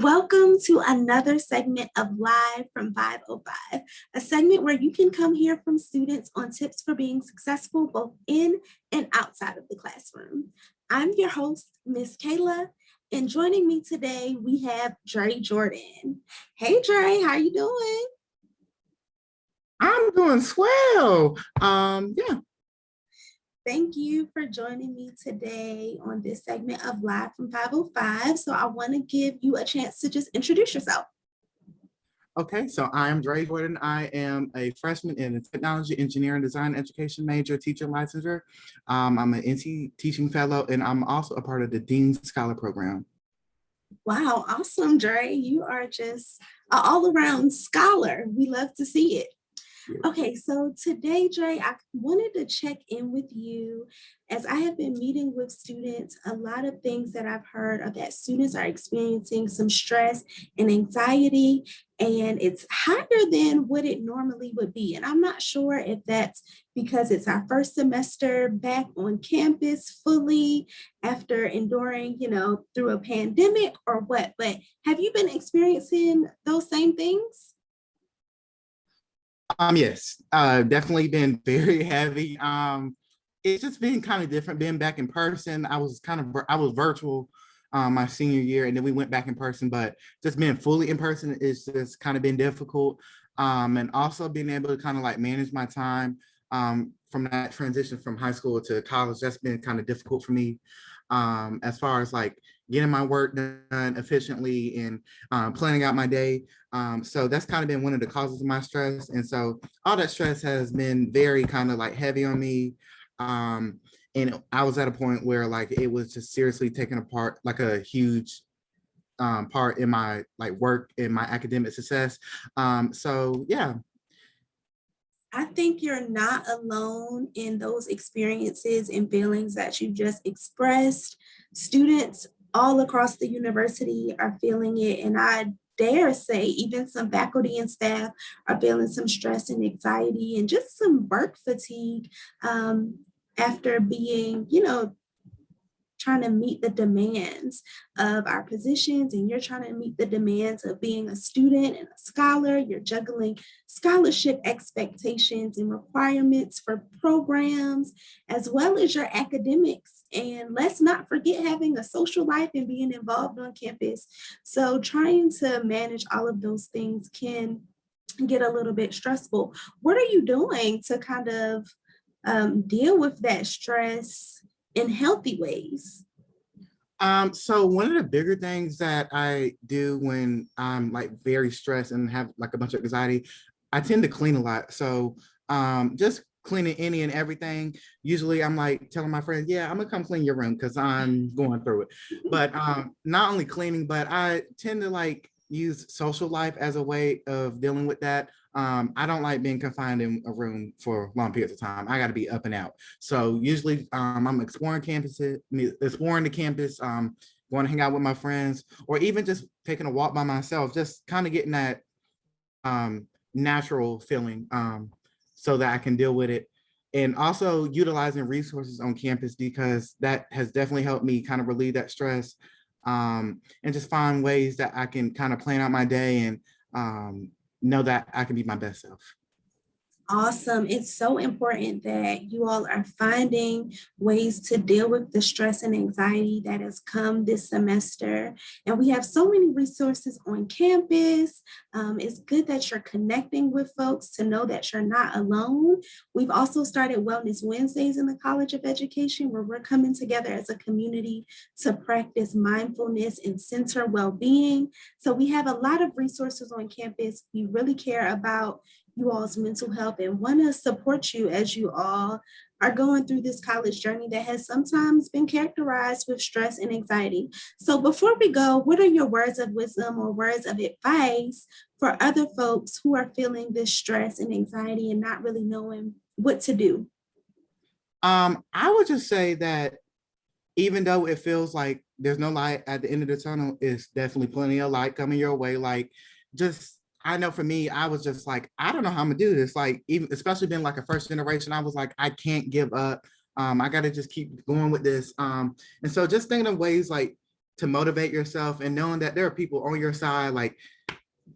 Welcome to another segment of Live from 505, a segment where you can come hear from students on tips for being successful both in and outside of the classroom. I'm your host, Miss Kayla, and joining me today, we have Dre Jordan. Hey, Dre, how you doing? I'm doing swell. Yeah. Thank you for joining me today on this segment of Live from 505. So I want to give you a chance to just introduce yourself. Okay, so I am Dre Jordan. I am a freshman in the technology, engineering, design, education major, teacher licensure. I'm an NC teaching fellow, and I'm also a part of the Dean Scholar Program. Wow, awesome, Dre. You are just an all-around scholar. We love to see it. Okay, so today, Dre, I wanted to check in with you as I have been meeting with students. A lot of things that I've heard are that students are experiencing some stress and anxiety, and it's higher than what it normally would be. And I'm not sure if that's because it's our first semester back on campus fully after enduring, through a pandemic or what. But have you been experiencing those same things? Yes, definitely been very heavy. It's just been kind of different being back in person. I was virtual my senior year, and then we went back in person, but just being fully in person is just kind of been difficult. And also being able to kind of like manage my time from that transition from high school to college, that's been kind of difficult for me. As far as like getting my work done efficiently and planning out my day. So that's kind of been one of the causes of my stress. And so all that stress has been very kind of like heavy on me. And I was at a point where like it was just seriously taking apart like a huge part in my like work and my academic success. So yeah. I think you're not alone in those experiences and feelings that you just expressed. Students all across the university are feeling it, and I dare say even some faculty and staff are feeling some stress and anxiety and just some work fatigue after being, trying to meet the demands of our positions, and you're trying to meet the demands of being a student and a scholar. You're juggling scholarship expectations and requirements for programs, as well as your academics. And let's not forget having a social life and being involved on campus. So trying to manage all of those things can get a little bit stressful. What are you doing to kind of deal with that stress in healthy ways? So one of the bigger things that I do when I'm like very stressed and have like a bunch of anxiety, I tend to clean a lot. So just cleaning any and everything. Usually I'm like telling my friends, yeah, I'm gonna come clean your room because I'm going through it. But not only cleaning, but I tend to like use social life as a way of dealing with that. I don't like being confined in a room for long periods of time. I got to be up and out. So usually I'm exploring the campus, going to hang out with my friends, or even just taking a walk by myself, just kind of getting that natural feeling so that I can deal with it. And also utilizing resources on campus because that has definitely helped me kind of relieve that stress and just find ways that I can kind of plan out my day and know that I can be my best self. Awesome. It's so important that you all are finding ways to deal with the stress and anxiety that has come this semester. And we have so many resources on campus. It's good that you're connecting with folks to know that you're not alone. We've also started Wellness Wednesdays in the College of Education, where we're coming together as a community to practice mindfulness and center well-being. So we have a lot of resources on campus. We really care about you all's mental health and want to support you as you all are going through this college journey that has sometimes been characterized with stress and anxiety. So before we go, what are your words of wisdom or words of advice for other folks who are feeling this stress and anxiety and not really knowing what to do? I would just say that even though it feels like there's no light at the end of the tunnel, it's definitely plenty of light coming your way. Like, just I know for me, I was just like, I don't know how I'm gonna do this. Like, even especially being like a first generation, I was like, I can't give up. I gotta just keep going with this. And so just thinking of ways like to motivate yourself, and knowing that there are people on your side. Like,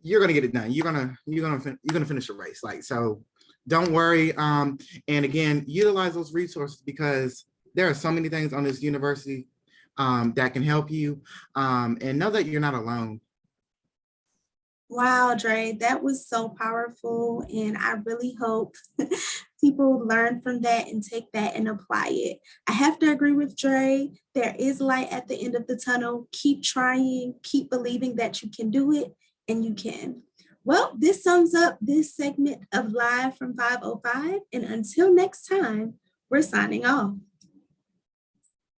you're gonna get it done. You're gonna finish the race. Like, so don't worry. And again, utilize those resources, because there are so many things on this university that can help you. And know that you're not alone. Wow, Dre, that was so powerful. And I really hope people learn from that and take that and apply it. I have to agree with Dre. There is light at the end of the tunnel. Keep trying, keep believing that you can do it, and you can. Well, this sums up this segment of Live from 505. And until next time, we're signing off.